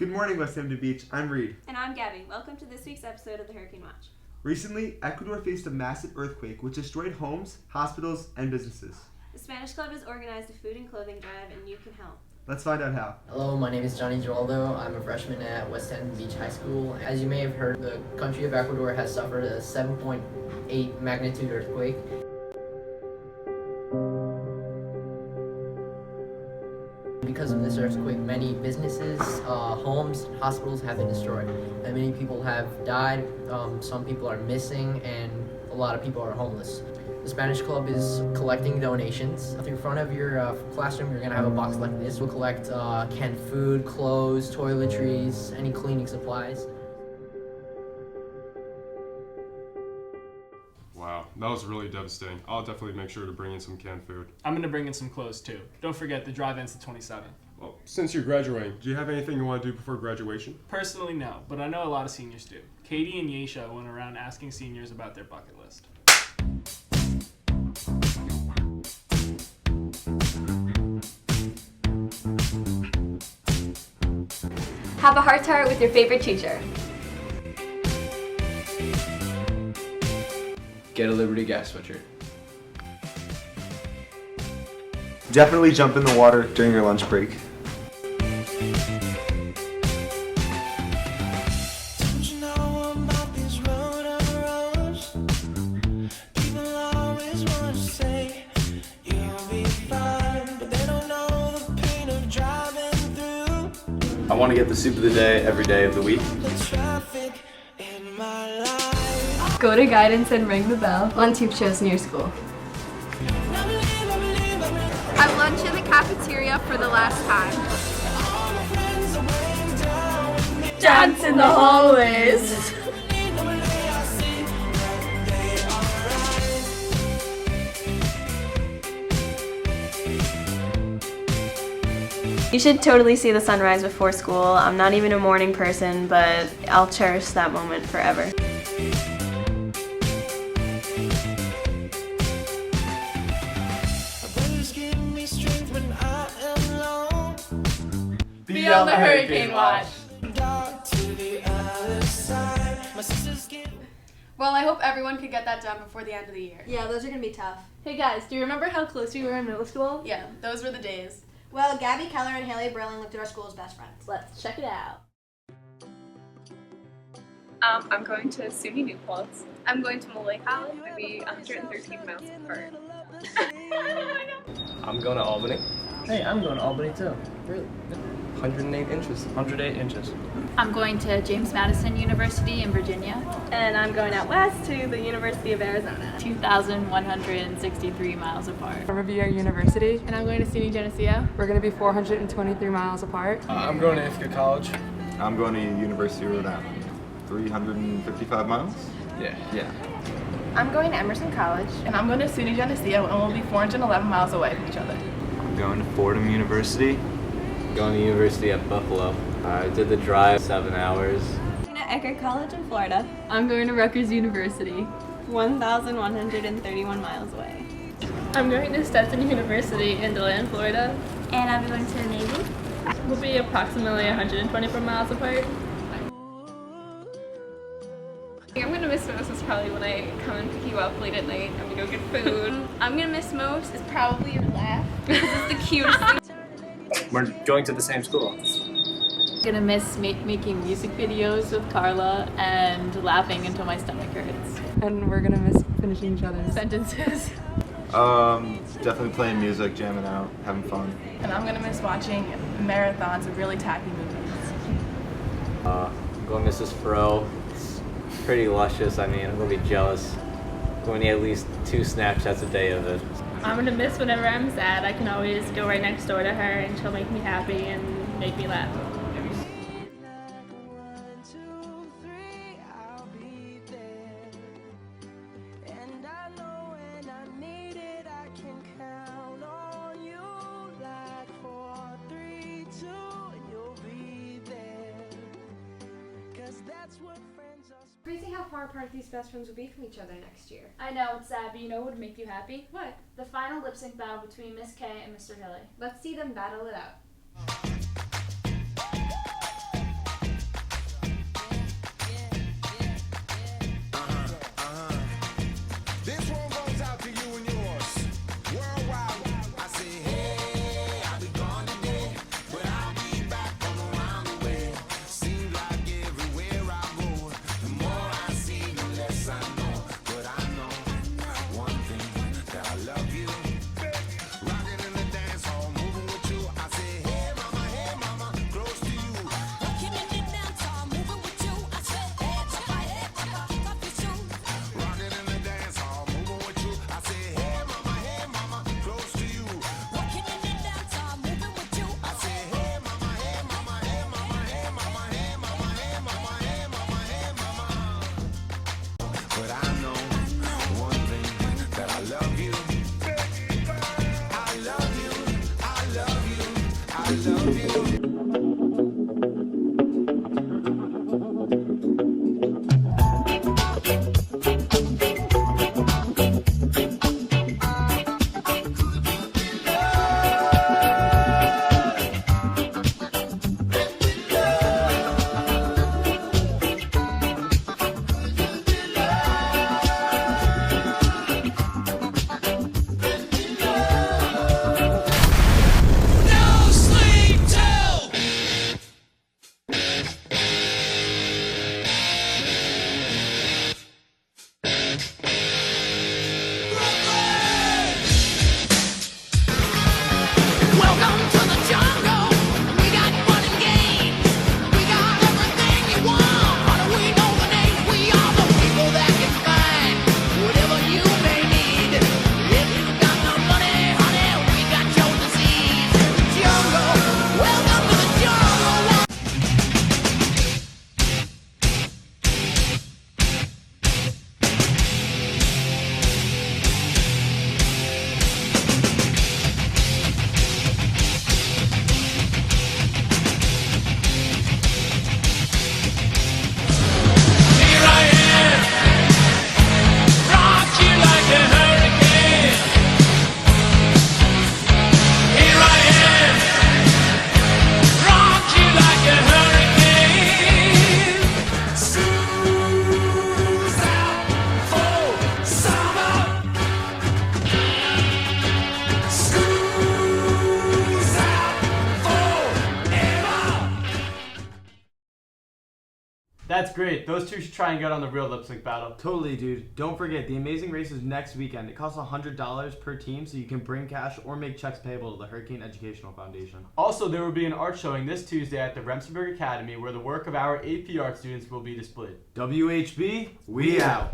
Good morning, West Hampton Beach. I'm Reid. And I'm Gabby. Welcome to this week's episode of the Hurricane Watch. Recently, Ecuador faced a massive earthquake which destroyed homes, hospitals, and businesses. The Spanish Club has organized a food and clothing drive, and you can help. Let's find out how. Hello, my name is Johnny Giraldo. I'm a freshman at West Hampton Beach High School. As you may have heard, the country of Ecuador has suffered a 7.8 magnitude earthquake. Because of this earthquake, many businesses, homes, hospitals have been destroyed. And many people have died, some people are missing, and a lot of people are homeless. The Spanish Club is collecting donations. In front of your classroom, you're gonna have a box like this. We'll collect canned food, clothes, toiletries, any cleaning supplies. Wow, that was really devastating. I'll definitely make sure to bring in some canned food. I'm gonna bring in some clothes too. Don't forget, the drive ends the 27th. Well, since you're graduating, do you have anything you want to do before graduation? Personally, no, but I know a lot of seniors do. Katie and Yesha went around asking seniors about their bucket list. Have a heart-to-heart with your favorite teacher. Get a Liberty Gas sweatshirt. Definitely jump in the water during your lunch break. I want to get the soup of the day every day of the week. Go to guidance and ring the bell on tube shows near school. Have lunch in the cafeteria for the last time. Dance in the hallways. You should totally see the sunrise before school. I'm not even a morning person, but I'll cherish that moment forever. Be on the Hurricane Watch. Well, I hope everyone can get that done before the end of the year. Yeah, those are gonna be tough. Hey guys, do you remember how close we were in middle school? Yeah, those were the days. Well, Gabby, Keller, and Hailey Berlin looked at our school as best friends. Let's check it out. I'm going to SUNY New Paltz. I'm going to Malay College. It'll be 113 miles apart. I'm going to Albany. Hey, I'm going to Albany too. Really? 108 inches. 108 inches. I'm going to James Madison University in Virginia. And I'm going out west to the University of Arizona. 2,163 miles apart. Riviera University. And I'm going to SUNY Geneseo. We're going to be 423 miles apart. I'm going to Ithaca College. I'm going to University of Rhode Island. 355 miles? Yeah. I'm going to Emerson College. And I'm going to SUNY Geneseo, and we'll be 411 miles away from each other. I'm going to Fordham University. Going to University at Buffalo. I did the drive 7 hours. I'm going to Erik College in Florida. I'm going to Rutgers University. 1,131 miles away. I'm going to Stetson University in DeLand, Florida. And I'm going to the Navy. We'll be approximately 124 miles apart. I think I'm gonna miss most is probably when I come and pick you up late at night. I'm gonna go get food. I'm going to miss most is probably your laugh, because it's the cutest thing. We're going to the same school. Gonna miss making music videos with Carla and laughing until my stomach hurts. And we're going to miss finishing each other's Sentences. Definitely playing music, jamming out, having fun. And I'm going to miss watching marathons of really tacky movies. I'm going to miss this fro. It's pretty luscious. I mean, I'm going to be jealous. I'm going to need at least 2 Snapchats a day of it. I'm gonna miss whenever I'm sad. I can always go right next door to her and she'll make me happy and make me laugh. Crazy how far apart these best friends will be from each other next year. I know, it's sad, but you know what would make you happy? What? The final lip sync battle between Miss K and Mr. Hilly. Let's see them battle it out. That's great. Those two should try and get on the real lip sync battle. Totally, dude. Don't forget, the Amazing Race is next weekend. It costs $100 per team, so you can bring cash or make checks payable to the Hurricane Educational Foundation. Also, there will be an art showing this Tuesday at the Remsenburg Academy where the work of our AP art students will be displayed. WHB, we out.